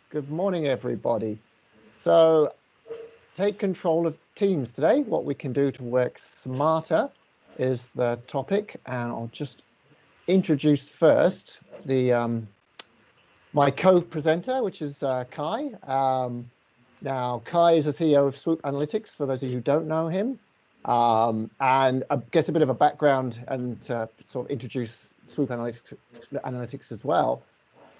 Good morning, everybody. So take control of Teams today. What we can do to work smarter is the topic. And I'll just introduce first the my co-presenter, which is Kjaer. Now, Kjaer is the CEO of SWOOP Analytics, for those of you who don't know him. And I guess a bit of a background and sort of introduce SWOOP Analytics as well.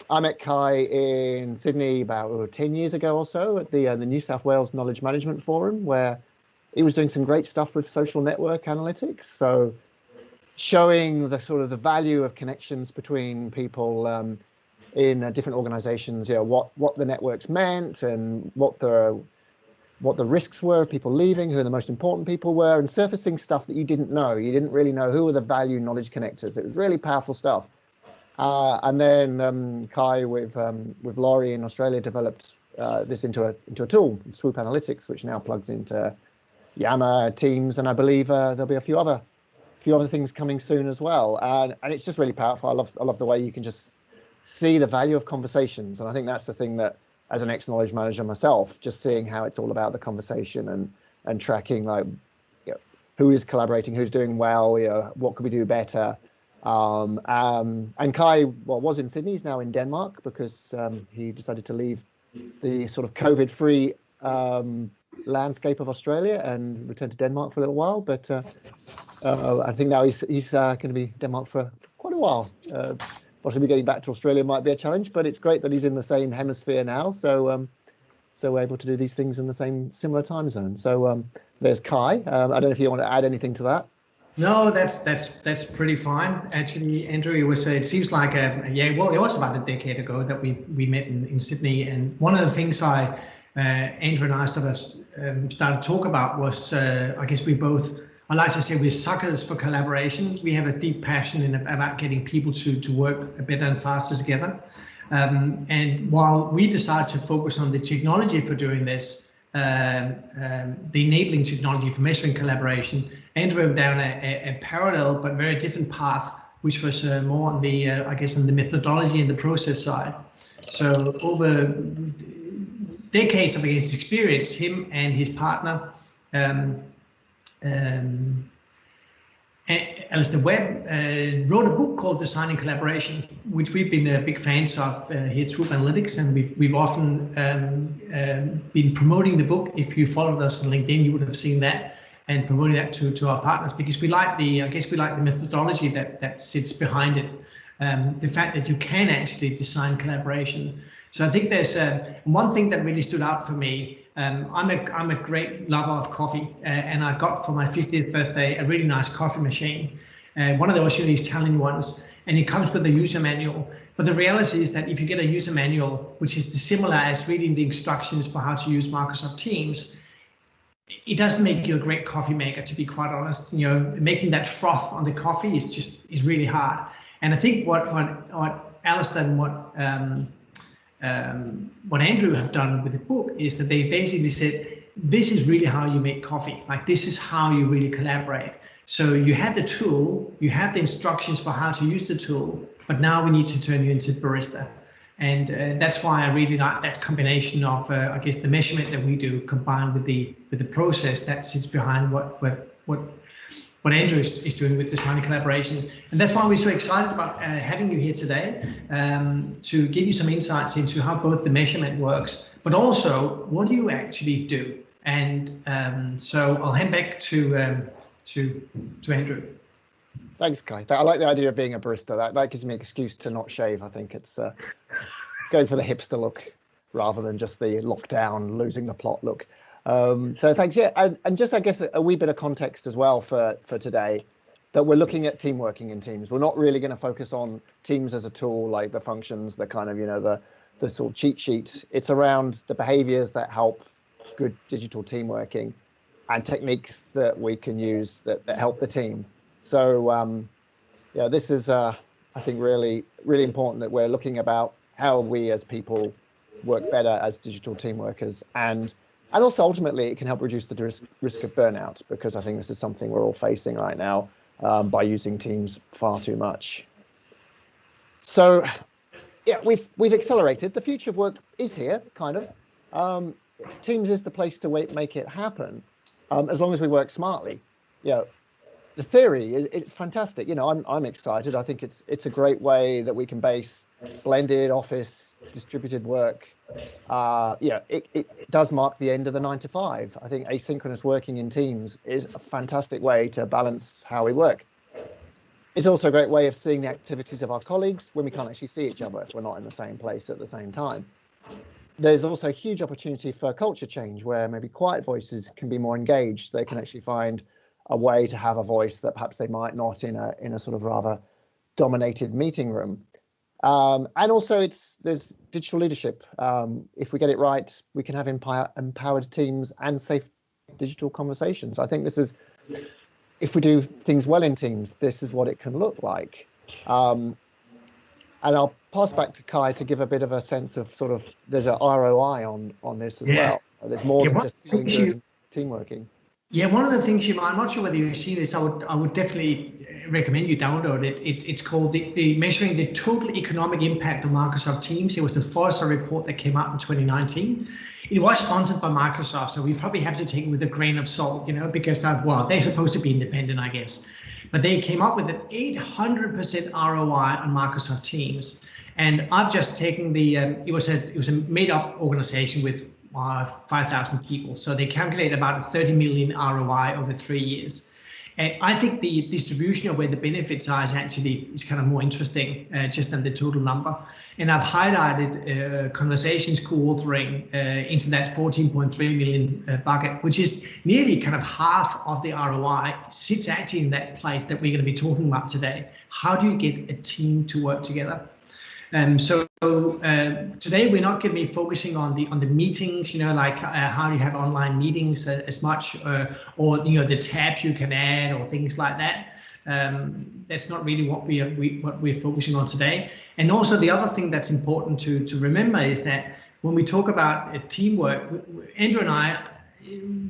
I met Kjaer in Sydney about 10 years ago or so at the New South Wales Knowledge Management Forum, where he was doing some great stuff with social network analytics. So showing the sort of the value of connections between people in different organizations, what the networks meant and what the risks were of people leaving, who the most important people were, and surfacing stuff that you didn't know. You didn't really know who were the value knowledge connectors. It was really powerful stuff. And then Kjaer with Laurie in Australia developed this into a tool, SWOOP Analytics, which now plugs into Yammer, Teams, and I believe there'll be a few other things coming soon as well. And it's just really powerful. I love the way you can just see the value of conversations, and I think that's the thing that, as an ex-knowledge manager myself, just seeing how it's all about the conversation and tracking who is collaborating, who's doing well, what could we do better. And Kjaer, was in Sydney, he's now in Denmark because he decided to leave the sort of COVID-free landscape of Australia and return to Denmark for a little while. But I think now he's going to be in Denmark for quite a while. Possibly getting back to Australia might be a challenge, but it's great that he's in the same hemisphere now. So we're able to do these things in the same similar time zone. So there's Kjaer. I don't know if you want to add anything to that. No, that's pretty fine. Actually, Andrew, it seems like it was about a decade ago that we met in Sydney, and one of the things Andrew and I started to talk about was I guess I like to say we're suckers for collaboration. We have a deep passion about getting people to work better and faster together. And while we decided to focus on the technology for doing this, the enabling technology for measuring collaboration, Andrew went down a parallel but very different path, which was more on the on the methodology and the process side. So over decades of his experience, him and his partner Alistair Webb wrote a book called Designing Collaboration, which we've been big fans of here at SWOOP Analytics, and we've often been promoting the book. If you followed us on LinkedIn, you would have seen that, and promoting that to our partners, because we like the methodology that sits behind it. The fact that you can actually design collaboration. So I think there's one thing that really stood out for me. I'm a great lover of coffee, and I got for my 50th birthday a really nice coffee machine, one of those these Italian ones, and it comes with a user manual. But the reality is that if you get a user manual, which is similar as reading the instructions for how to use Microsoft Teams, it doesn't make you a great coffee maker, to be quite honest. Making that froth on the coffee is really hard. And I think what Alistair and what Andrew have done with the book is that they basically said, this is really how you make coffee. Like, this is how you really collaborate. So you have the tool, you have the instructions for how to use the tool, but now we need to turn you into barista. And that's why I really like that combination of, the measurement that we do combined with the process that sits behind what Andrew is doing with designing collaboration. And that's why we're so excited about having you here today, to give you some insights into how both the measurement works, but also what do you actually do. And so I'll hand back to Andrew. Thanks, Kjaer. I like the idea of being a barista. That gives me an excuse to not shave. I think it's going for the hipster look rather than just the lockdown, losing the plot look. So thanks. Yeah, and just I guess a wee bit of context as well for today, that we're looking at team working in Teams. We're not really going to focus on Teams as a tool, like the functions, the kind of the sort of cheat sheet. It's around the behaviors that help good digital team working and techniques that we can use that help the team. So this is I think really important that we're looking about how we as people work better as digital team workers, and also ultimately it can help reduce the risk of burnout, because I think this is something we're all facing right now by using Teams far too much. So yeah, we've accelerated. The future of work is here, kind of. Teams is the place to make it happen, as long as we work smartly. You know, the theory it's fantastic. You know, I'm excited. I think it's a great way that we can base blended office distributed work. Yeah, it does mark the end of the 9 to 5. I think asynchronous working in teams is a fantastic way to balance how we work. It's also a great way of seeing the activities of our colleagues when we can't actually see each other if we're not in the same place at the same time. There's also a huge opportunity for culture change where maybe quiet voices can be more engaged. They can actually find a way to have a voice that perhaps they might not in a sort of rather dominated meeting room. And also there's digital leadership. If we get it right, we can have empowered teams and safe digital conversations. I think this is, if we do things well in teams, this is what it can look like. And I'll pass back to Kjaer to give a bit of a sense of sort of, there's a ROI on this as well. There's more than just feeling good and team working. Yeah, one of the things I'm not sure whether you've seen this, I would definitely recommend you download it. It's called the Measuring the Total Economic Impact of Microsoft Teams. It was the Forrester report that came out in 2019. It was sponsored by Microsoft, so we probably have to take it with a grain of salt, you know, because they're supposed to be independent, I guess. But they came up with an 800% ROI on Microsoft Teams. And I've just taken it was a made-up organization with 5,000 people. So they calculate about a 30 million ROI over 3 years. And I think the distribution of where the benefits are is kind of more interesting just than the total number. And I've highlighted conversations co-authoring into that 14.3 million bucket, which is nearly kind of half of the ROI sits actually in that place that we're going to be talking about today. How do you get a team to work together? So today we're not going to be focusing on the meetings, you know, like how do you have online meetings as much, or you know, the tabs you can add or things like that. That's not really what we're focusing on today. And also the other thing that's important to remember is that when we talk about teamwork, Andrew and I,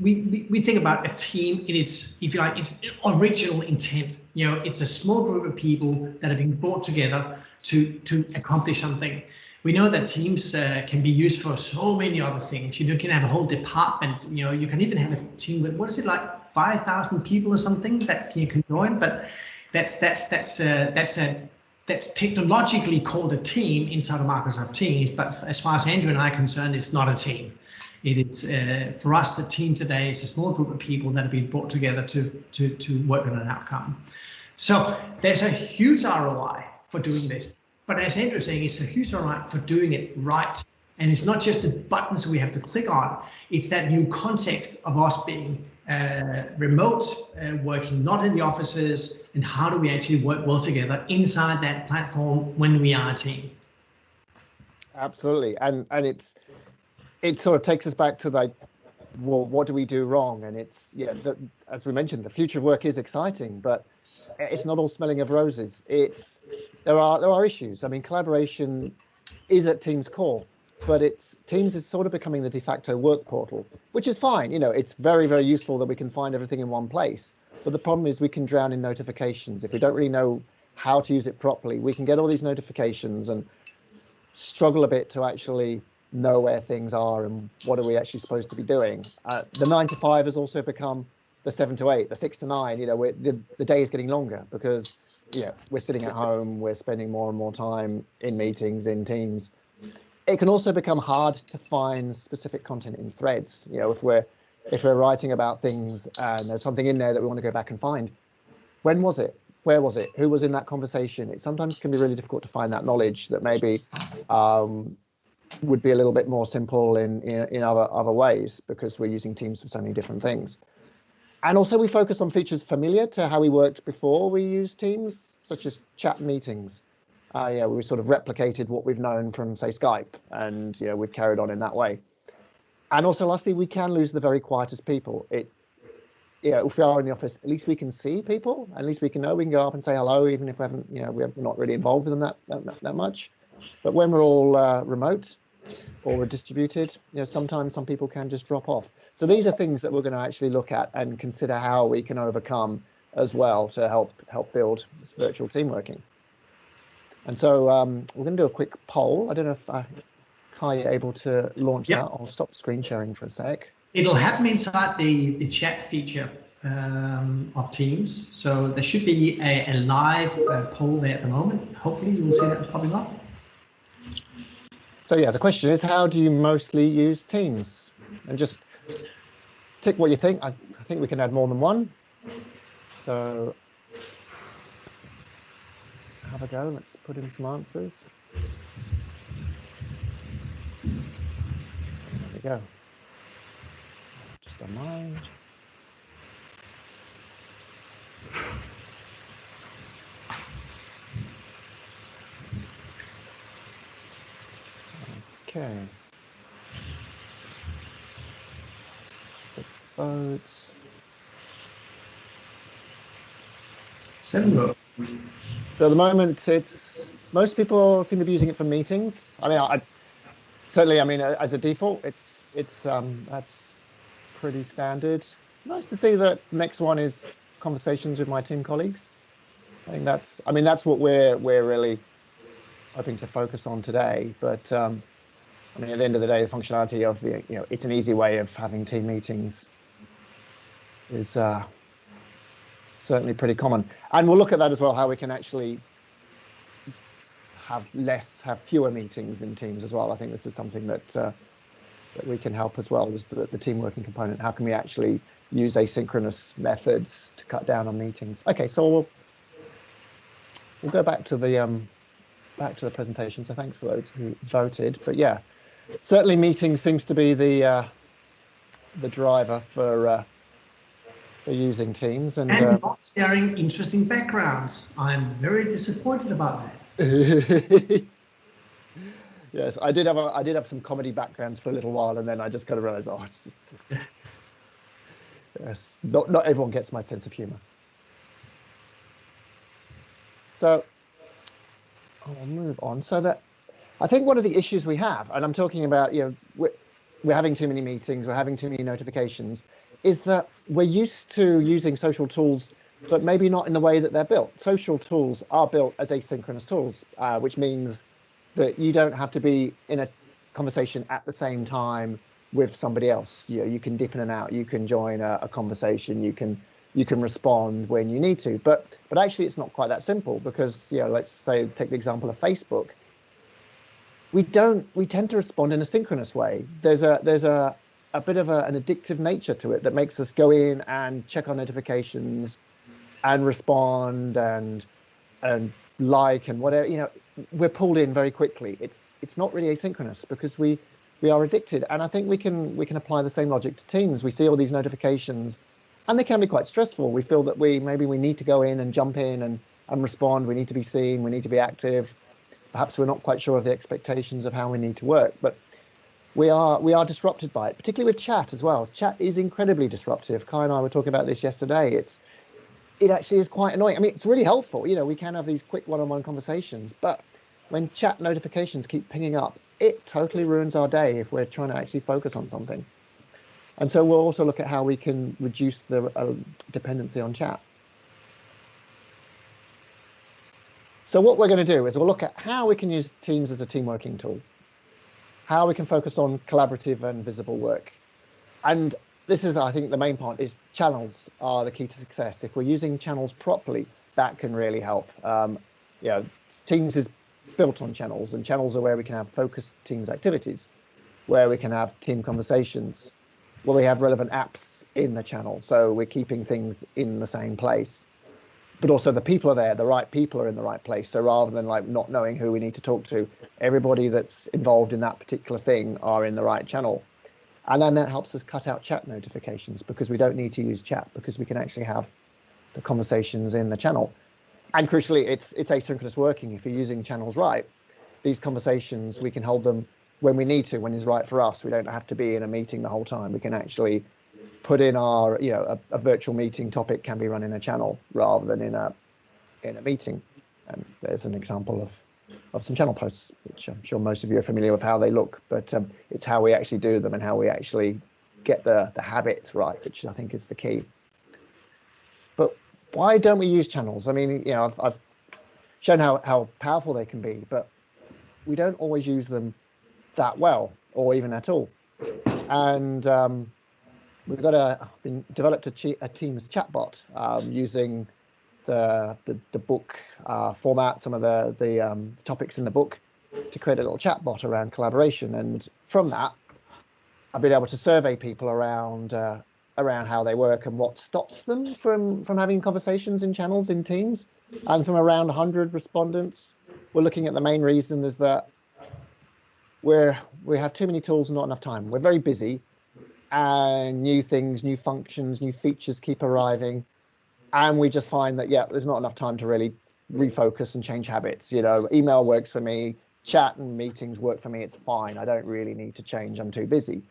we think about a team in its, if you like, its original intent. You know, it's a small group of people that have been brought together to accomplish something. We know that teams can be used for so many other things. You can have a whole department. You know, you can even have a team with, what is it, like 5,000 people or something that you can join. But that's technologically called a team inside of Microsoft Teams. But as far as Andrew and I are concerned, it's not a team. It is for us, the team today is a small group of people that have been brought together to work on an outcome. So there's a huge ROI for doing this. But as Andrew's saying, it's a huge ROI for doing it right. And it's not just the buttons we have to click on. It's that new context of us being remote, working not in the offices, and how do we actually work well together inside that platform when we are a team. Absolutely. And it sort of takes us back to like, well, what do we do wrong? And it's, yeah, as we mentioned, the future of work is exciting, but it's not all smelling of roses. There are issues. I mean, collaboration is at Teams' core, but Teams is sort of becoming the de facto work portal, which is fine. You know, it's very, very useful that we can find everything in one place. But the problem is we can drown in notifications. If we don't really know how to use it properly, we can get all these notifications and struggle a bit to actually know where things are and what are we actually supposed to be doing. The 9 to 5 has also become the 7 to 8, the 6 to 9. You know, the day is getting longer because, you know, we're sitting at home, we're spending more and more time in meetings, in Teams. It can also become hard to find specific content in threads. You know, if we're writing about things and there's something in there that we want to go back and find, when was it? Where was it? Who was in that conversation? It sometimes can be really difficult to find that knowledge that maybe would be a little bit more simple in other ways because we're using Teams for so many different things. And also we focus on features familiar to how we worked before we used Teams, such as chat meetings. We sort of replicated what we've known from, say, Skype, and we've carried on in that way. And also, lastly, we can lose the very quietest people. If we are in the office, at least we can see people. At least we can know we can go up and say hello, even if we haven't, we're not really involved with them that much. But when we're all remote or we're distributed, sometimes some people can just drop off. So these are things that we're going to actually look at and consider how we can overcome as well to help build this virtual team working. And so we're going to do a quick poll. I don't know if Kjaer, you're able to launch that. I'll stop screen sharing for a sec. It'll happen inside the chat feature of Teams. So there should be a live poll there at the moment. Hopefully you'll see that popping up. So yeah, the question is, how do you mostly use Teams? And just tick what you think. I think we can add more than one. So have a go. Let's put in some answers. There we go. Just on mine. Okay. 6 votes. 7 votes. So at the moment, most people seem to be using it for meetings. I mean, certainly, I mean, as a default, that's pretty standard. Nice to see that the next one is conversations with my team colleagues. I think that's what we're really hoping to focus on today. But I mean, at the end of the day, the functionality of it's an easy way of having team meetings is certainly pretty common. And we'll look at that as well, how we can actually have fewer meetings in Teams as well. I think this is something that we can help as well, is the team working component. How can we actually use asynchronous methods to cut down on meetings? Okay, so we'll go back to the presentation. So thanks for those who voted. But yeah, certainly meetings seems to be the driver for using Teams, and not sharing interesting backgrounds. I'm very disappointed about that. Yes, I did have some comedy backgrounds for a little while, and then I just kind of realized, it's just yes, not everyone gets my sense of humor. So I'll move on. So that I think one of the issues we have, and I'm talking about, we're having too many meetings, we're having too many notifications, is that we're used to using social tools, but maybe not in the way that they're built. Social tools are built as asynchronous tools, which means that you don't have to be in a conversation at the same time with somebody else. You can dip in and out. You can join a conversation. You can respond when you need to. But actually, it's not quite that simple, because let's say, take the example of Facebook. We tend to respond in a synchronous way. There's a bit of an addictive nature to it that makes us go in and check our notifications and respond and like and whatever. We're pulled in very quickly. It's not really asynchronous, because we are addicted. And I think we can apply the same logic to Teams. We see all these notifications, and they can be quite stressful. We feel that we need to go in and jump in and respond. We need to be seen. We need to be active. Perhaps we're not quite sure of the expectations of how we need to work, but we are disrupted by it, particularly with chat as well. Chat is incredibly disruptive. Kai and I were talking about this yesterday. It actually is quite annoying. I mean, it's really helpful. We can have these quick one-on-one conversations, but when chat notifications keep pinging up, it totally ruins our day if we're trying to actually focus on something. And so we'll also look at how we can reduce the dependency on chat. So what we're going to do is we'll look at how we can use Teams as a team working tool, how we can focus on collaborative and visible work. And this is, I think, the main part is channels are the key to success. If we're using channels properly, that can really help. Teams is built on channels, and channels are where we can have focused Teams activities, where we can have team conversations, where we have relevant apps in the channel. So we're keeping things in the same place, but also the people are there, the right people are in the right place. So rather than not knowing who we need to talk to, everybody that's involved in that particular thing are in the right channel. And then that helps us cut out chat notifications, because we don't need to use chat, because we can actually have the conversations in the channel. And crucially, it's asynchronous working. If you're using channels right, these conversations, we can hold them when we need to, when it's right for us. We don't have to be in a meeting the whole time. We can actually put in our, a virtual meeting topic can be run in a channel rather than in a meeting. And there's an example of some channel posts, which I'm sure most of you are familiar with how they look, but it's how we actually do them and how we actually get the habits right, which I think is the key. But why don't we use channels? I mean, shown how powerful they can be, but we don't always use them that well, or even at all. And we've developed a Teams chatbot using the book format, some of the topics in the book, to create a little chatbot around collaboration. And from that, I've been able to survey people around how they work and what stops them from having conversations in channels in Teams. And from around 100 respondents, we're looking at the main reason is that we have too many tools and not enough time. We're very busy, and new things, new functions, new features keep arriving, and we just find that there's not enough time to really refocus and change habits. Email works for me, chat and meetings work for me, it's fine, I don't really need to change, I'm too busy.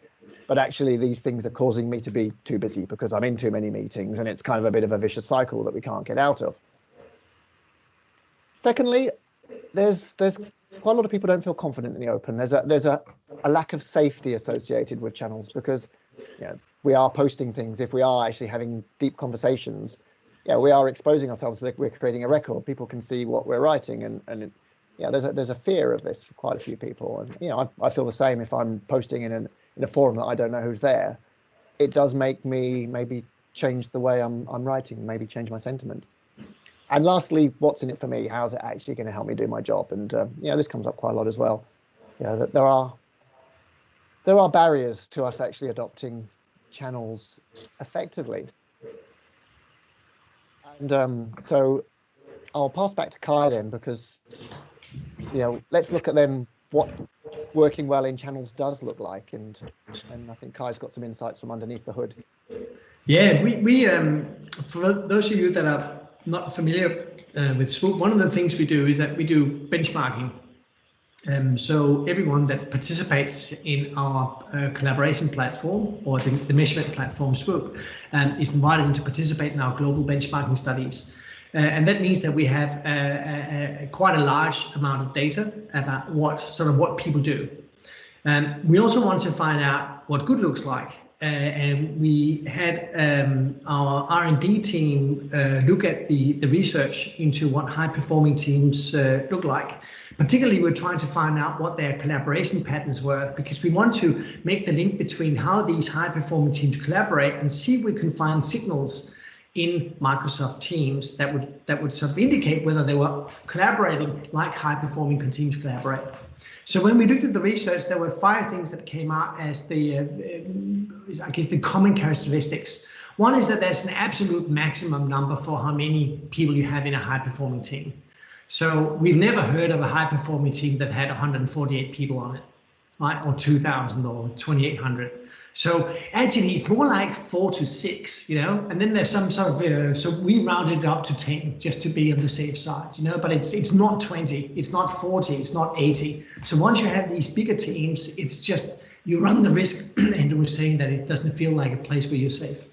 But actually these things are causing me to be too busy because I'm in too many meetings, and it's kind of a bit of a vicious cycle that we can't get out of. Secondly, there's quite a lot of people don't feel confident in the open. There's a lack of safety associated with channels, because we are posting things. If we are actually having deep conversations, we are exposing ourselves, so that we're creating a record. People can see what we're writing, and there's a fear of this for quite a few people. And I feel the same if I'm posting in a forum that I don't know who's there. It does make me maybe change the way I'm writing, maybe change my sentiment. And lastly, what's in it for me? How's it actually going to help me do my job? And this comes up quite a lot as well. That there are barriers to us actually adopting channels effectively. And so I'll pass back to Kjaer then, because let's look at then what working well in channels does look like, and I think Kjaer's got some insights from underneath the hood. Yeah, we for those of you that are not familiar with SWOOP, one of the things we do is that we do benchmarking. So everyone that participates in our collaboration platform, or the measurement platform SWOOP, is invited to participate in our global benchmarking studies. And that means that we have quite a large amount of data about what people do. We also want to find out what good looks like. And we had our R&D team look at the research into what high-performing teams look like. Particularly, we're trying to find out what their collaboration patterns were, because we want to make the link between how these high-performing teams collaborate and see if we can find signals in Microsoft Teams that would sort of indicate whether they were collaborating like high-performing teams collaborate. So when we looked at the research, there were 5 things that came out as the common characteristics. One is that there's an absolute maximum number for how many people you have in a high-performing team. So we've never heard of a high-performing team that had 148 people on it, right? Or 2,000 or 2,800. So actually, it's more like 4 to 6, and then there's some sort of, so we rounded it up to 10 just to be on the safe side, but it's not 20, it's not 40, it's not 80. So once you have these bigger teams, it's just, you run the risk, Andrew was saying, that it doesn't feel like a place where you're safe.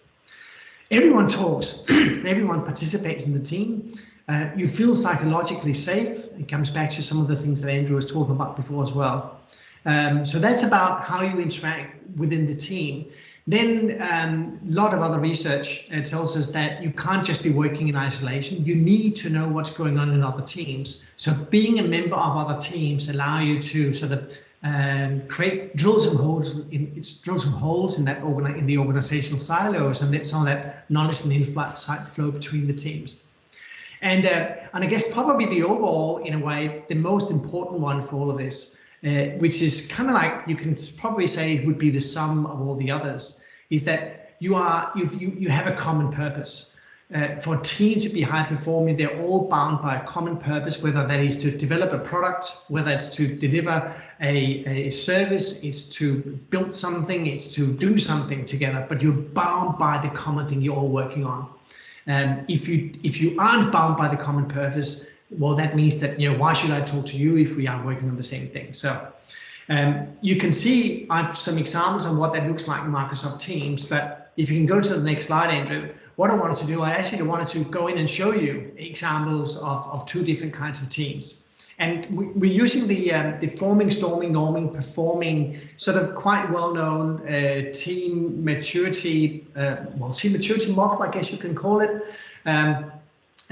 Everyone talks, everyone participates in the team. You feel psychologically safe. It comes back to some of the things that Andrew was talking about before as well. So that's about how you interact within the team. Then a lot of other research tells us that you can't just be working in isolation. You need to know what's going on in other teams. So being a member of other teams allow you to sort of drill some holes in the organizational silos, and let some of that knowledge and insight flow between the teams. And I guess probably the overall, in a way, the most important one for all of this, which is kind of like, you can probably say would be the sum of all the others, is that you have a common purpose. For a team to be high performing, they're all bound by a common purpose, whether that is to develop a product, whether it's to deliver a service, it's to build something, it's to do something together, but you're bound by the common thing you're all working on. If you aren't bound by the common purpose, well, that means that, why should I talk to you if we are working on the same thing? So you can see I have some examples on what that looks like in Microsoft Teams, but if you can go to the next slide, Andrew, what I wanted to do, I actually wanted to go in and show you examples of 2 different kinds of teams. And we're using the forming, storming, norming, performing, sort of quite well-known team maturity model, I guess you can call it.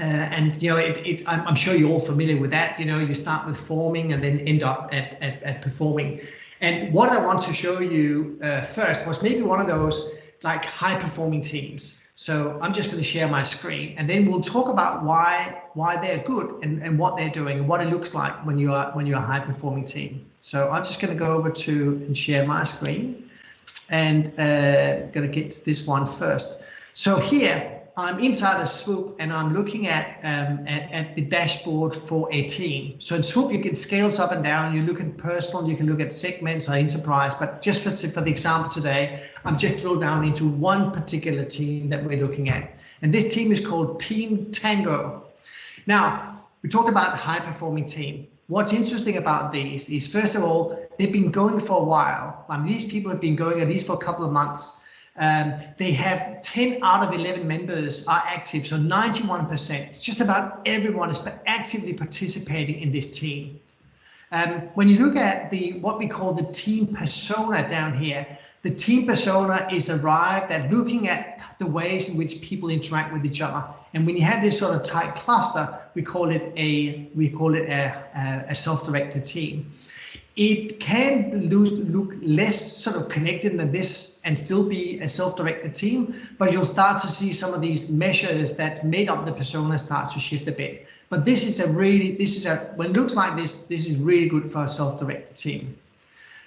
And I'm sure you're all familiar with that. You start with forming and then end up at performing. And what I want to show you first was maybe one of those like high performing teams. So I'm just going to share my screen, and then we'll talk about why they're good and what they're doing and what it looks like when you're a high performing team. So I'm just going to go over to and share my screen, and going to get to this one first. So here I'm inside a SWOOP, and I'm looking at the dashboard for a team. So in SWOOP, you can scales up and down. You look at personal, you can look at segments or enterprise. But just for the example today, I'm just drilled down into one particular team that we're looking at. And this team is called Team Tango. Now, we talked about high performing team. What's interesting about these is, first of all, they've been going for a while. I mean, these people have been going at least for a couple of months. They have 10 out of 11 members are active, so 91%. It's just about everyone is actively participating in this team. When you look at what we call the team persona down here, the team persona is arrived at looking at the ways in which people interact with each other. And when you have this sort of tight cluster, we call it a self-directed team. It can look less sort of connected than this and still be a self-directed team, but you'll start to see some of these measures that made up the persona start to shift a bit. But when it looks like this is really good for a self-directed team.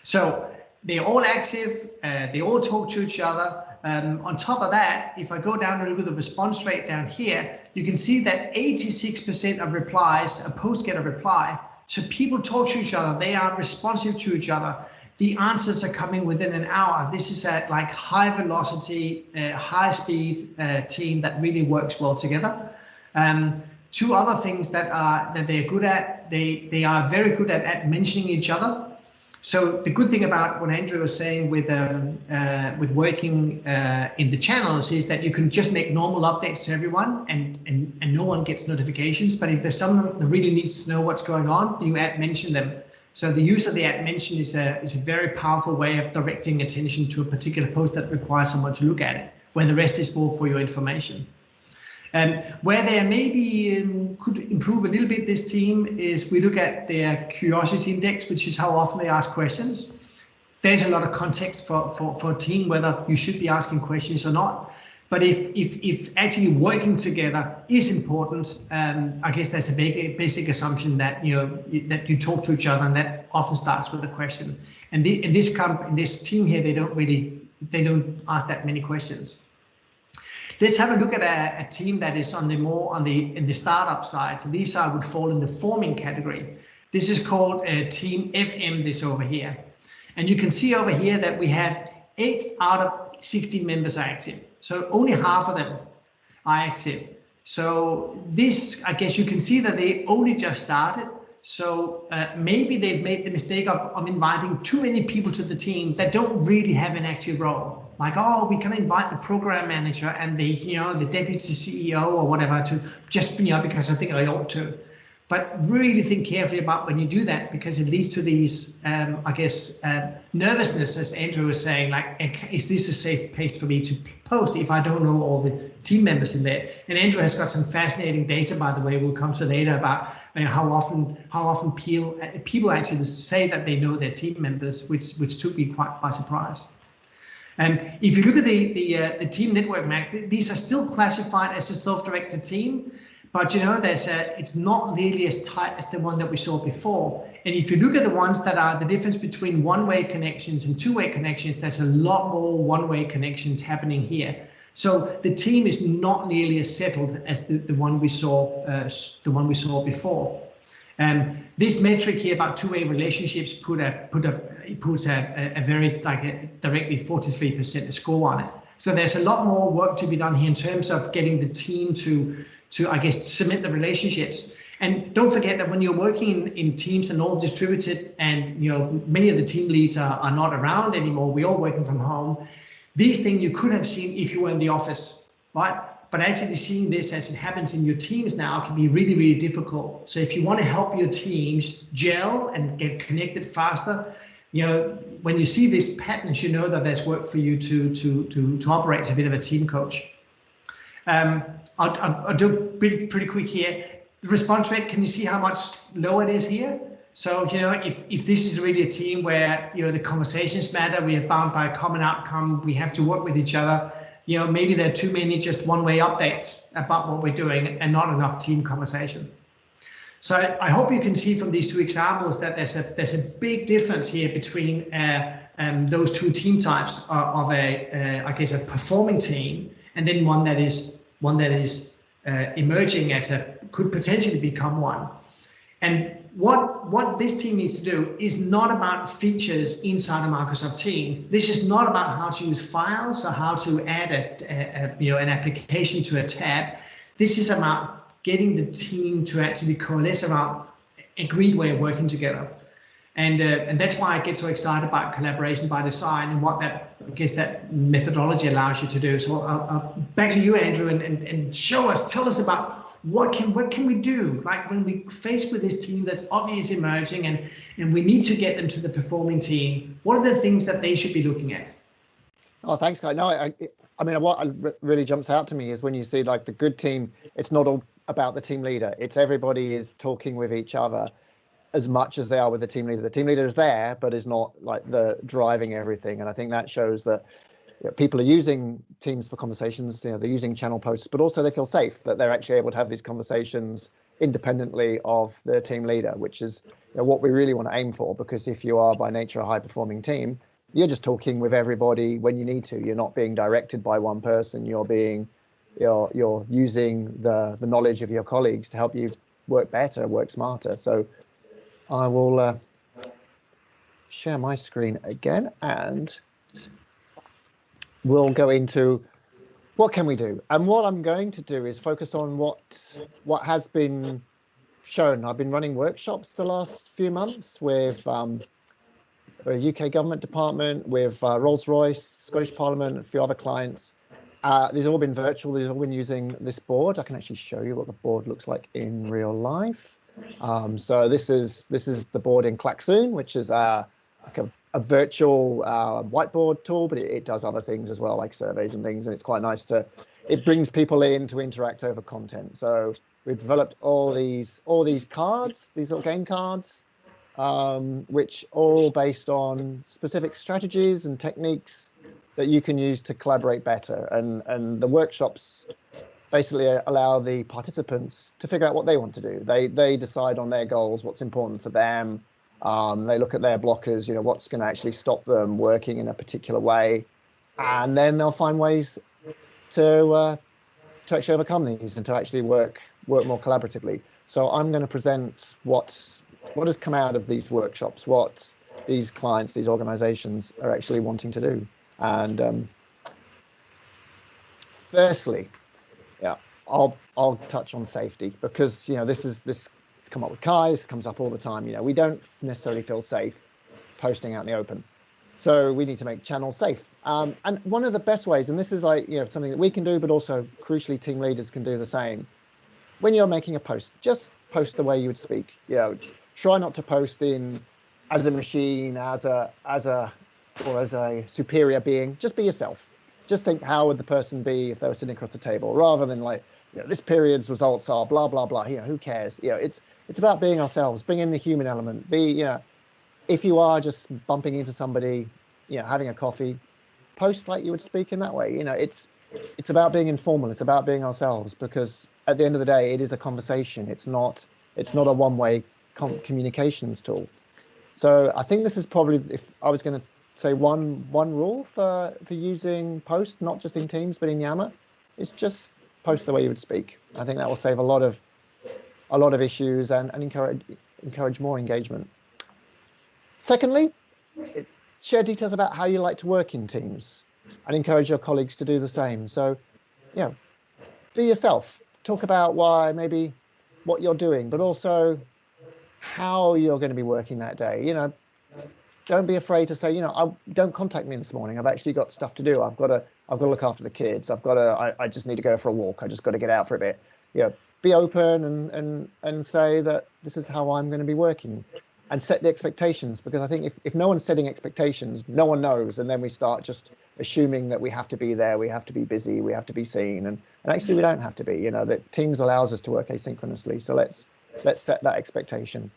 So they're all active, they all talk to each other. On top of that, if I go down and look at the response rate down here, you can see that 86% of replies, a post get a reply. So people talk to each other, they are responsive to each other. The answers are coming within an hour. This is a like high velocity, high speed team that really works well together. Two other things that they're good at, they are very good at mentioning each other. So the good thing about what Andrew was saying with working in the channels is that you can just make normal updates to everyone and no one gets notifications. But if there's someone that really needs to know what's going on, you mention them. So the use of the mention is a very powerful way of directing attention to a particular post that requires someone to look at it, where the rest is more for your information. Where they maybe could improve a little bit, this team, is we look at their curiosity index, which is how often they ask questions. There's a lot of context for a team whether you should be asking questions or not. But if actually working together is important, I guess that's a basic assumption that you talk to each other, and that often starts with a question. And in this team here, they don't ask that many questions. Let's have a look at a team that is in the startup side. So these would fall in the forming category. This is called Team FM, this over here. And you can see over here that we have 8 out of 16 members are active. So only half of them are active. So this, I guess you can see that they only just started. So maybe they've made the mistake of inviting too many people to the team that don't really have an active role. Like, oh, we can invite the program manager and the deputy CEO or whatever to just because I think I ought to. But really think carefully about when you do that, because it leads to these, nervousness, as Andrew was saying, like, is this a safe place for me to post if I don't know all the team members in there? And Andrew has got some fascinating data, by the way, we'll come to later, about how often people actually say that they know their team members, which took me quite by surprise. And if you look at the team network map, these are still classified as a self-directed team, but it's not nearly as tight as the one that we saw before. And if you look at the ones that are the difference between one-way connections and two-way connections, there's a lot more one-way connections happening here. So the team is not nearly as settled as the one we saw before. This metric here about two-way relationships puts a very directly 43% score on it. So there's a lot more work to be done here in terms of getting the team to I guess cement the relationships. And don't forget that when you're working in teams and all distributed, and many of the team leads are not around anymore, we're all working from home. These things you could have seen if you were in the office, right? But actually seeing this as it happens in your teams now can be really, really difficult. So if you want to help your teams gel and get connected faster, when you see these patterns, that there's work for you to operate as a bit of a team coach. I'll do pretty quick here. The response rate, can you see how much lower it is here? So, if this is really a team where, the conversations matter, we are bound by a common outcome, we have to work with each other, maybe there are too many just one-way updates about what we're doing and not enough team conversation. So I hope you can see from these two examples that there's a big difference here between those two team types of I guess a performing team, and then one that is emerging as could potentially become one. And what this team needs to do is not about features inside a Microsoft Teams. This is not about how to use files or how to add an application to a tab. This is about getting the team to actually coalesce around an agreed way of working together. And that's why I get so excited about collaboration by design and what that methodology allows you to do. So I'll back to you, Andrew, and tell us about what can we do? Like when we faced with this team that's obviously emerging and we need to get them to the performing team, what are the things that they should be looking at? Oh, thanks, Kjaer. No, I mean, what really jumps out to me is when you see like the good team, it's not all about the team leader. It's everybody is talking with each other as much as they are with the team leader. The team leader is there, but is not like the driving everything. And I think that shows that people are using Teams for conversations. They're using channel posts, but also they feel safe that they're actually able to have these conversations independently of the team leader, which is what we really want to aim for. Because if you are by nature a high-performing team, you're just talking with everybody when you need to. You're not being directed by one person. You're using the knowledge of your colleagues to help you work better, work smarter. So I will share my screen again, and we'll go into what can we do. And what I'm going to do is focus on what has been shown. I've been running workshops the last few months with a UK government department, with Rolls-Royce, Scottish Parliament, a few other clients. These have all been virtual. These have all been using this board. I can actually show you what the board looks like in real life. So this is the board in Klaxoon, which is like a virtual whiteboard tool, but it does other things as well, like surveys and things. And it's quite nice it brings people in to interact over content. So we've developed all these cards, these little game cards, which are all based on specific strategies and techniques that you can use to collaborate better. And the workshops basically allow the participants to figure out what they want to do. They decide on their goals, what's important for them. They look at their blockers, what's going to actually stop them working in a particular way. And then they'll find ways to actually overcome these and to actually work more collaboratively. So I'm going to present what has come out of these workshops, what these clients, these organizations are actually wanting to do. And firstly, I'll touch on safety, because this come up with Kjaer, this comes up all the time. We don't necessarily feel safe posting out in the open, so we need to make channels safe. And one of the best ways, and this is like something that we can do, but also crucially team leaders can do the same. When you're making a post, just post the way you would speak. Try not to post in as a machine, as a superior being. Just be yourself. Just think, how would the person be if they were sitting across the table, rather than like, this period's results are blah blah blah. Who cares? It's about being ourselves. Bring in the human element. If you are just bumping into somebody, having a coffee, post like you would speak in that way. It's about being informal. It's about being ourselves, because at the end of the day, it is a conversation. It's not a one-way communications tool. So I think this is probably, if I was going to say one rule for using post, not just in Teams but in Yammer, it's just post the way you would speak. I think that will save a lot of issues and encourage more engagement. Secondly, share details about how you like to work in Teams and encourage your colleagues to do the same. So, be yourself. Talk about maybe what you're doing, but also how you're going to be working that day. Don't be afraid to say, don't contact me this morning. I've actually got stuff to do. I've got to look after the kids. I just need to go for a walk. I just got to get out for a bit. Be open and say that this is how I'm going to be working. and set the expectations, because I think if no one's setting expectations, no one knows, and then we start just assuming that we have to be there, we have to be busy, we have to be seen, and actually we don't have to be. That Teams allows us to work asynchronously, so let's set that expectation.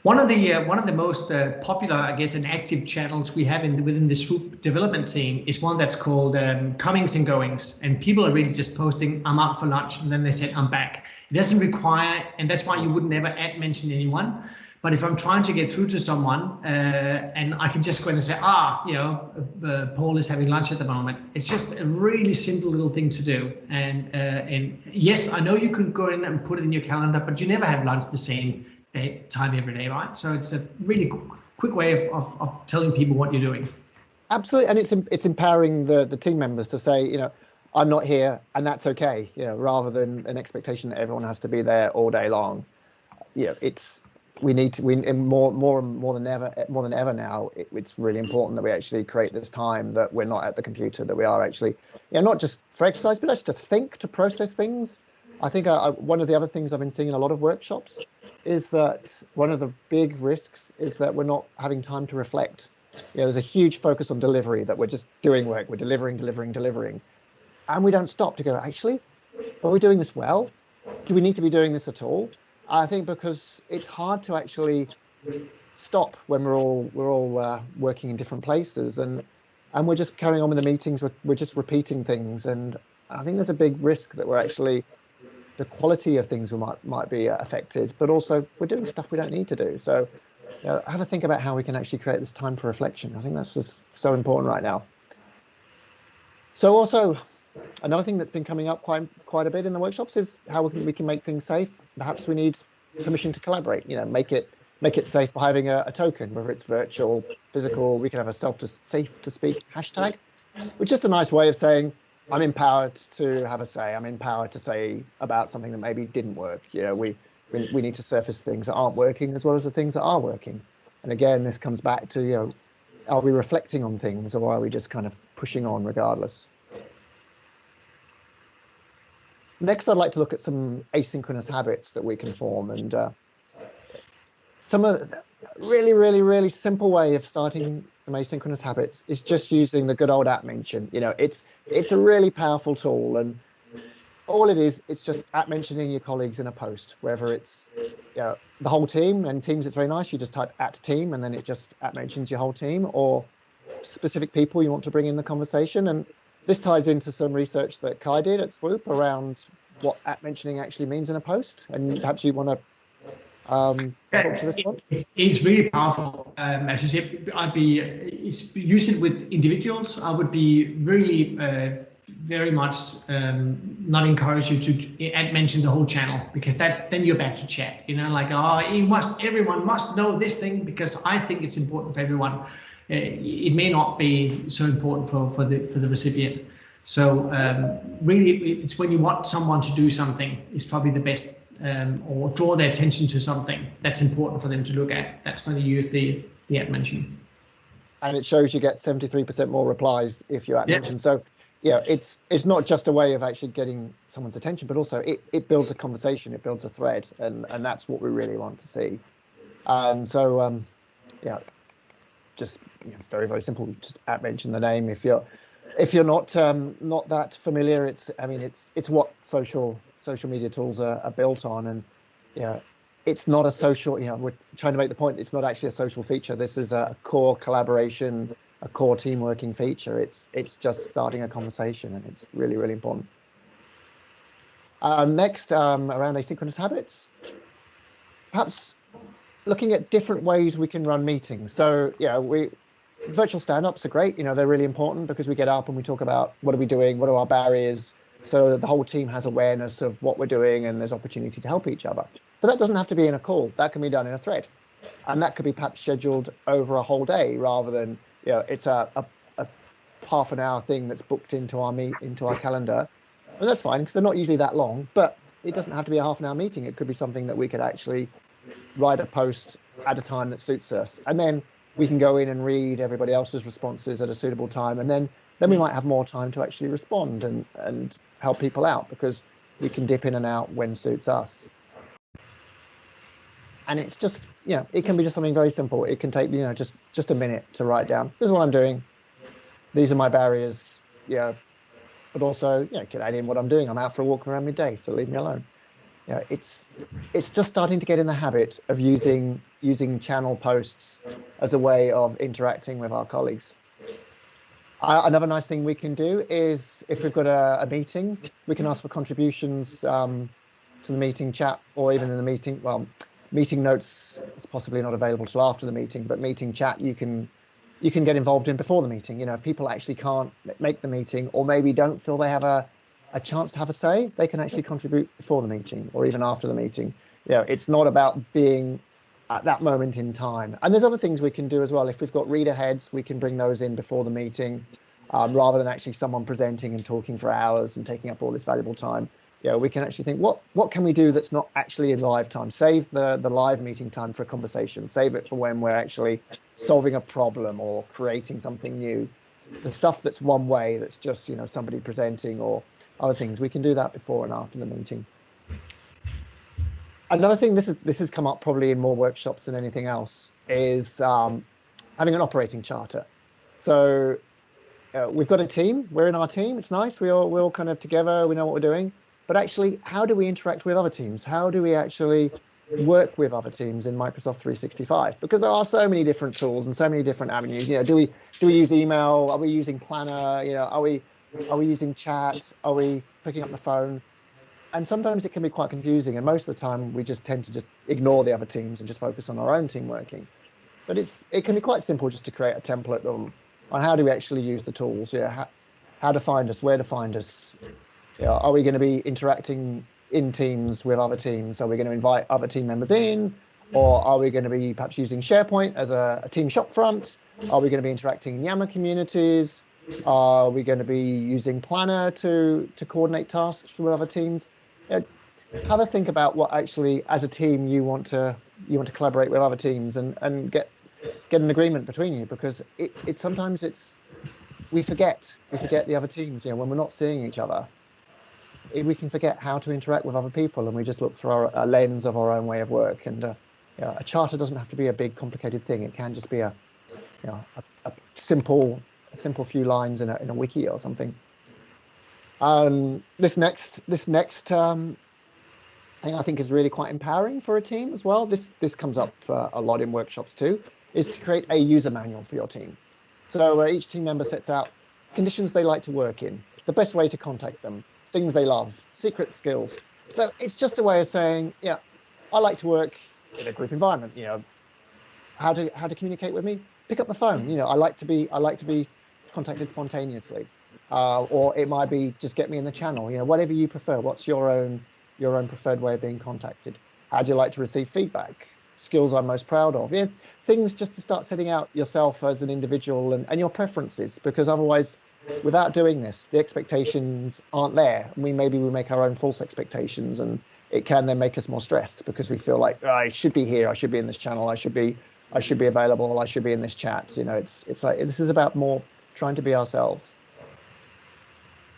One of the most popular, I guess, and active channels we have within the SWOOP development team is one that's called comings and goings, and people are really just posting, "I'm out for lunch," and then they said, "I'm back." It doesn't require, and that's why you would never mention anyone. But if I'm trying to get through to someone and I can just go in and say, Paul is having lunch at the moment. It's just a really simple little thing to do. And yes, I know you can go in and put it in your calendar, but you never have lunch the same time every day, right? So it's a really quick way of telling people what you're doing. Absolutely, and it's empowering the team members to say, I'm not here, and that's okay. Rather than an expectation that everyone has to be there all day long. We more than ever now. It's really important that we actually create this time that we're not at the computer, that we are actually, not just for exercise, but actually to think, to process things. I think one of the other things I've been seeing in a lot of workshops is that one of the big risks is that we're not having time to reflect. There's a huge focus on delivery, that we're just doing work, we're delivering, and we don't stop to go, actually, are we doing this well? Do we need to be doing this at all? I think because it's hard to actually stop when we're all working in different places, and we're just carrying on with the meetings. We're just repeating things, and I think there's a big risk that we're actually, the quality of things might be affected, but also we're doing stuff we don't need to do. So have a think about how we can actually create this time for reflection. I think that's just so important right now. So also, another thing that's been coming up quite a bit in the workshops is how we can make things safe. Perhaps we need permission to collaborate. Make it safe by having a token, whether it's virtual, physical. We can have a safe to speak hashtag, which is just a nice way of saying I'm empowered to have a say. I'm empowered to say about something that maybe didn't work. We need to surface things that aren't working as well as the things that are working. And again, this comes back to are we reflecting on things, or are we just kind of pushing on regardless? Next, I'd like to look at some asynchronous habits that we can form, and some of the really simple way of starting some asynchronous habits is just using the good old app mention. It's a really powerful tool, and all it is, it's just app mentioning your colleagues in a post, whether it's the whole team. And Teams, it's very nice. You just type @team, and then it just app mentions your whole team, or specific people you want to bring in the conversation. And this ties into some research that Kjaer did at SWOOP around what app mentioning actually means in a post. And perhaps you want to talk to this one? It's really powerful. As you said, use it with individuals. I would be really very much not encourage you to mention the whole channel, because then you're back to chat. Everyone must know this thing because I think it's important for everyone. It may not be so important for the recipient. So really, it's when you want someone to do something, it's probably the best, or draw their attention to something that's important for them to look at. That's when you use the app mention. And it shows you get 73% more replies if you app mention. So it's not just a way of actually getting someone's attention, but also it builds a conversation, it builds a thread, and that's what we really want to see. Just very, very simple. Just app mention the name. If you're not that familiar, it's what social media tools are built on, and it's not a social. We're trying to make the point. It's not actually a social feature. This is a core collaboration, a core team working feature. It's just starting a conversation, and it's really, really important. Next, around asynchronous habits, perhaps looking at different ways we can run meetings. So virtual stand-ups are great. They're really important because we get up and we talk about what are we doing, what are our barriers, so that the whole team has awareness of what we're doing and there's opportunity to help each other. But that doesn't have to be in a call. That can be done in a thread, and that could be perhaps scheduled over a whole day rather than it's a half an hour thing that's booked into our calendar. And that's fine because they're not usually that long, but it doesn't have to be a half an hour meeting. It could be something that we could actually write a post at a time that suits us, and then we can go in and read everybody else's responses at a suitable time, and then we might have more time to actually respond and help people out because we can dip in and out when suits us. And it's just, it can be just something very simple. It can take, just a minute to write down, this is what I'm doing. These are my barriers, but also, can add in what I'm doing. I'm out for a walk around midday, so leave me alone. It's just starting to get in the habit of using channel posts as a way of interacting with our colleagues. Another nice thing we can do is if we've got a meeting, we can ask for contributions to the meeting chat, or even in the meeting, meeting notes, it's possibly not available till after the meeting, but meeting chat you can get involved in before the meeting. If people actually can't make the meeting, or maybe don't feel they have a chance to have a say, they can actually contribute before the meeting or even after the meeting. It's not about being at that moment in time. And there's other things we can do as well. If we've got reader heads, we can bring those in before the meeting, rather than actually someone presenting and talking for hours and taking up all this valuable time. We can actually think, what can we do that's not actually in live time? Save the live meeting time for a conversation. Save it for when we're actually solving a problem or creating something new. The stuff that's one way, that's just somebody presenting or other things, we can do that before and after the meeting. Another thing, this has come up probably in more workshops than anything else, is having an operating charter. So we've got a team. We're in our team. It's nice. We're all kind of together. We know what we're doing. But actually, how do we interact with other teams? How do we actually work with other teams in Microsoft 365? Because there are so many different tools and so many different avenues. Do we use email? Are we using Planner? Are we using chat? Are we picking up the phone? And sometimes it can be quite confusing. And most of the time, we just tend to just ignore the other teams and just focus on our own team working. But it can be quite simple just to create a template on how do we actually use the tools. How to find us, where to find us. Are we going to be interacting in Teams with other teams? Are we going to invite other team members in? Or are we going to be perhaps using SharePoint as a team shop front? Are we going to be interacting in Yammer communities? Are we going to be using Planner to coordinate tasks with other teams? Have a think about what actually, as a team, you want to collaborate with other teams and get an agreement between you, because sometimes we forget the other teams. When we're not seeing each other, we can forget how to interact with other people, and we just look through a lens of our own way of work. And a charter doesn't have to be a big, complicated thing. It can just be a simple few lines in a wiki or something. This next thing I think is really quite empowering for a team as well. This comes up a lot in workshops too, is to create a user manual for your team. So each team member sets out conditions they like to work in, the best way to contact them, things they love, secret skills. So it's just a way of saying, I like to work in a group environment. How to communicate with me? Pick up the phone. I like to be contacted spontaneously, or it might be just get me in the channel. Whatever you prefer. What's your own preferred way of being contacted? How do you like to receive feedback? Skills I'm most proud of. Things just to start setting out yourself as an individual and your preferences, because otherwise, without doing this, the expectations aren't there. Maybe we make our own false expectations, and it can then make us more stressed because we feel like, I should be here, I should be in this channel, I should be available, I should be in this chat. It's like, this is about more trying to be ourselves.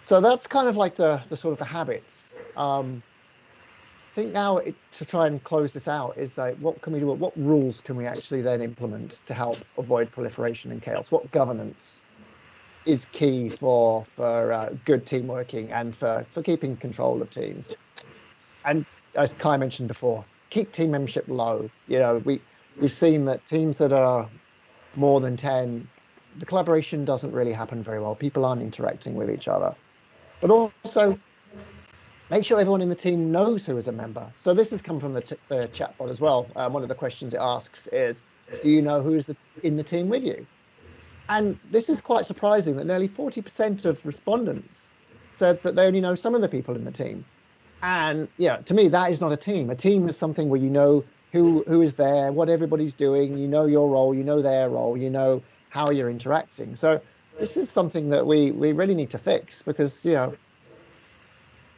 So that's kind of like the sort of the habits. I think now to try and close this out is like, what can we do? What rules can we actually then implement to help avoid proliferation and chaos? What governance is key for good team working and for keeping control of teams? And as Kjaer mentioned before, keep team membership low. We've seen that teams that are more than 10, the collaboration doesn't really happen very well. People aren't interacting with each other. But also, make sure everyone in the team knows who is a member. So this has come from the chatbot as well. One of the questions it asks is, do you know who's in the team with you? And this is quite surprising that nearly 40% of respondents said that they only know some of the people in the team. And to me, that is not a team. A team is something where you know who is there, what everybody's doing, you know your role, you know their role, you know how you're interacting. So this is something that we really need to fix, because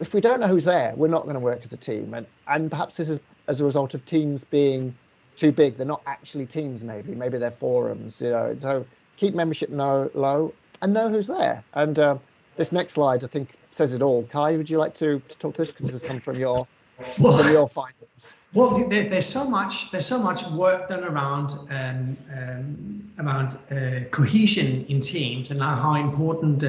if we don't know who's there, we're not going to work as a team. And perhaps this is as a result of teams being too big. They're not actually teams, maybe they're forums. So keep membership low and know who's there. And this next slide, I think, says it all. Kjaer, would you like to talk to this, because this has come from your findings? Well, there's so much work done around cohesion in teams and how important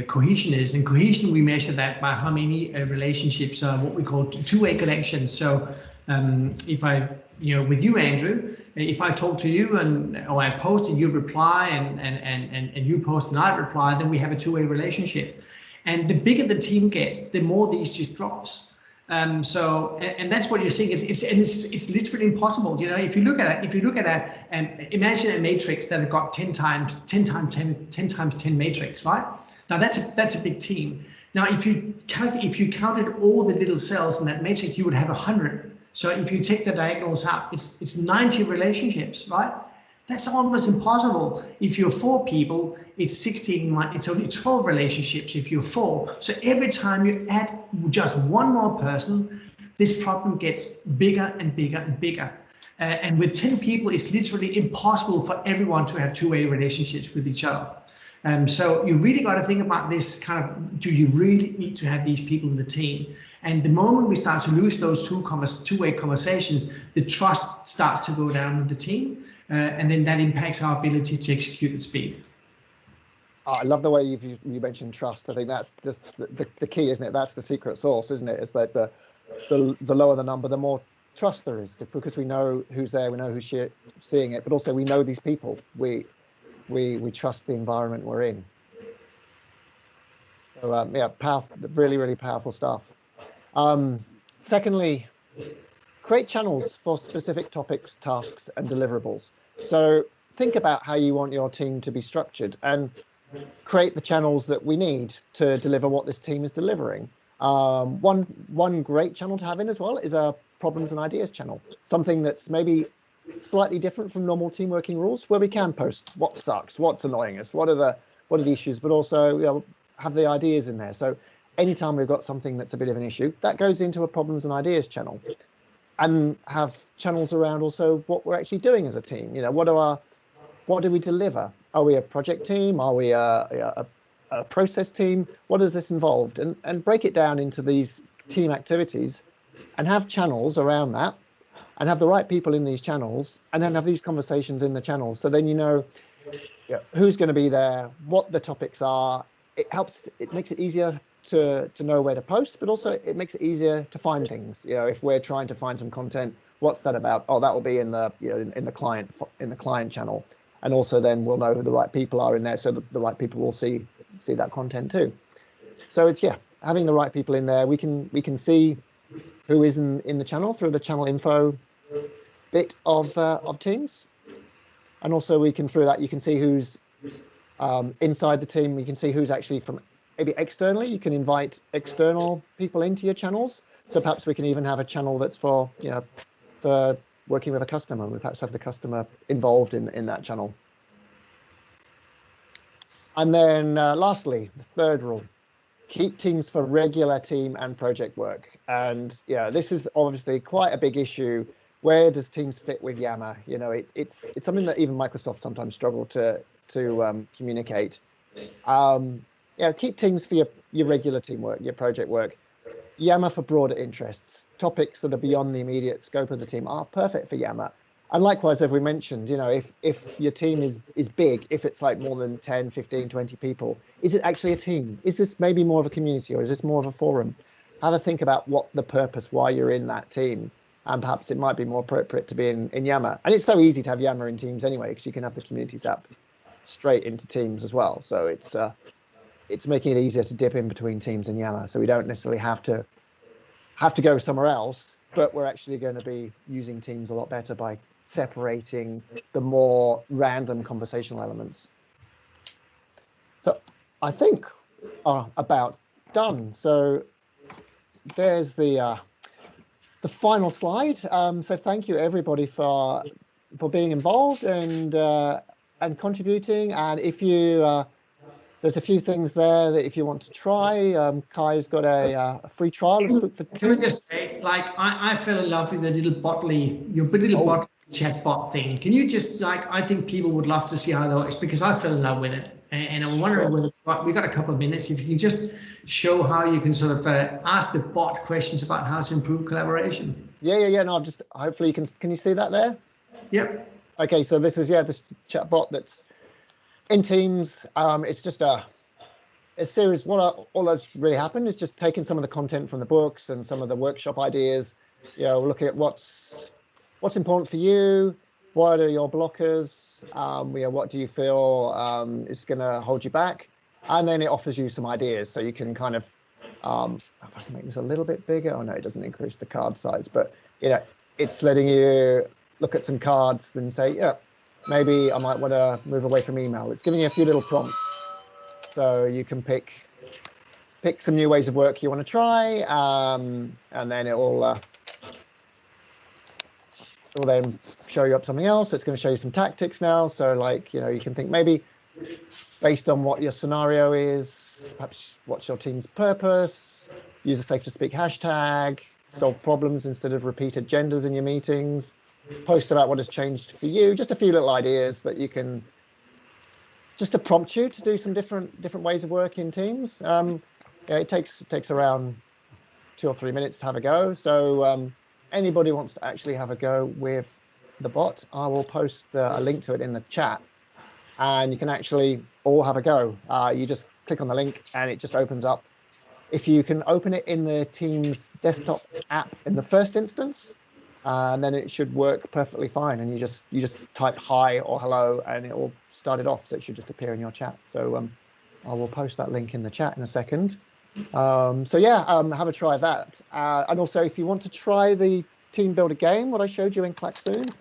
cohesion is. And cohesion, we measure that by how many relationships are what we call two-way connections. So if I, with you, Andrew, if I talk to you or I post and you reply and you post and I reply, then we have a two-way relationship. And the bigger the team gets, the more these just drops. And that's what you're seeing. It's literally impossible. If you look at imagine a matrix that have got 10 times 10 matrix, right? Now that's a big team. Now if you counted all the little cells in that matrix, you would have 100. So if you take the diagonals out, it's 90 relationships, right? That's almost impossible. If you're 4 people, it's 16. It's only 12 relationships if you're 4. So every time you add just one more person, this problem gets bigger and bigger and bigger. And with 10 people, it's literally impossible for everyone to have two-way relationships with each other. So you really got to think about this kind of, do you really need to have these people in the team? And the moment we start to lose those two-way conversations, the trust starts to go down with the team. And then that impacts our ability to execute at speed. I love the way you mentioned trust. I think that's just the key, isn't it? That's the secret sauce, isn't it? Is that the lower the number, the more trust there is, because we know who's there, we know who's seeing it, but also we know these people. We trust the environment we're in. So yeah, powerful, really, really powerful stuff. Secondly, create channels for specific topics, tasks, and deliverables. So think about how you want your team to be structured and create the channels that we need to deliver what this team is delivering. One great channel to have in as well is a problems and ideas channel, something that's maybe slightly different from normal team working rules, where we can post what sucks, what's annoying us, what are the issues, but also have the ideas in there. So anytime we've got something that's a bit of an issue, that goes into a problems and ideas channel. And have channels around also what we're actually doing as a team. What do we deliver? Are we a project team? Are we a process team? What does this involve? And break it down into these team activities and have channels around that and have the right people in these channels and then have these conversations in the channels. So then who's going to be there, what the topics are. It makes it easier to know where to post, but also it makes it easier to find things. If we're trying to find some content, what's that about? Oh, that will be in the in the client channel, and also then we'll know who the right people are in there, so the right people will see that content too. So it's having the right people in there. We can see who is in the channel through the channel info bit of Teams, and also through that you can see who's inside the team. You can see who's actually from. Maybe externally, you can invite external people into your channels. So perhaps we can even have a channel that's for working with a customer. We perhaps have the customer involved in that channel. And then lastly, the third rule, keep Teams for regular team and project work. And this is obviously quite a big issue. Where does Teams fit with Yammer? It's something that even Microsoft sometimes struggle to communicate. Keep Teams for your regular teamwork, your project work. Yammer for broader interests. Topics that are beyond the immediate scope of the team are perfect for Yammer. And likewise, as we mentioned, if your team is big, if it's like more than 10, 15, 20 people, is it actually a team? Is this maybe more of a community, or is this more of a forum? Have a think about what the purpose, why you're in that team. And perhaps it might be more appropriate to be in Yammer. And it's so easy to have Yammer in Teams anyway, because you can have the communities app straight into Teams as well. So it's making it easier to dip in between Teams and Yammer, so we don't necessarily have to go somewhere else, but we're actually going to be using Teams a lot better by separating the more random conversational elements. So I think about done. So there's the final slide. So thank you everybody for being involved and contributing. And if you there's a few things there that if you want to try, Kjaer's got a free trial of SWOOP for Teams. Can I just say, I fell in love with the little Botley, your little Botley chatbot thing. Can you just I think people would love to see how that works because I fell in love with it, and I'm wondering whether we got a couple of minutes if you can just show how you can sort of ask the bot questions about how to improve collaboration. Yeah. No, hopefully can you see that there? Yep. Okay, so this is this chatbot that's in Teams. It's just a series. All that's really happened is just taking some of the content from the books and some of the workshop ideas. Looking at what's important for you. What are your blockers? What do you feel is going to hold you back? And then it offers you some ideas, so you can kind of, if I can make this a little bit bigger. Oh no, it doesn't increase the card size, but it's letting you look at some cards and say, maybe I might want to move away from email. It's giving you a few little prompts, so you can pick some new ways of work you want to try, and then it will then show you up something else. It's going to show you some tactics now. So you can think maybe based on what your scenario is, perhaps what's your team's purpose, use a safe to speak hashtag, solve problems instead of repeat agendas in your meetings, post about what has changed for you. Just a few little ideas that you can, just to prompt you to do some different ways of working in Teams. It takes around 2 or 3 minutes to have a go. So anybody wants to actually have a go with the bot, I will post a link to it in the chat, and you can actually all have a go. You just click on the link and it just opens up. If you can open it in the Teams desktop app in the first instance, and then it should work perfectly fine. And you just type hi or hello, and it will start it off. So it should just appear in your chat. So I will post that link in the chat in a second. Have a try of that. And also, if you want to try the team builder game, what I showed you in Klaxoon,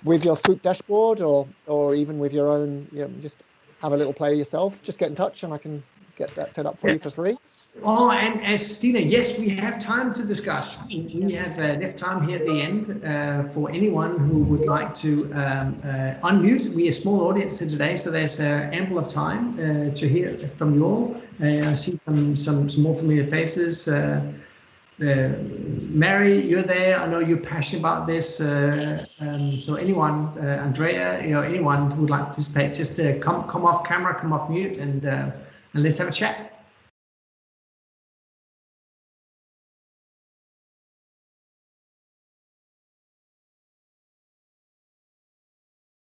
with your SWOOP dashboard, or even with your own, just have a little play yourself, just get in touch and I can get that set up for you for free. Oh, and as Stina, yes, we have time to discuss. We have left time here at the end for anyone who would like to unmute. We're a small audience here today, so there's ample of time to hear from you all. I see some more familiar faces. Mary, you're there. I know you're passionate about this. So anyone, Andrea, anyone who would like to participate, just come off camera, come off mute, and let's have a chat.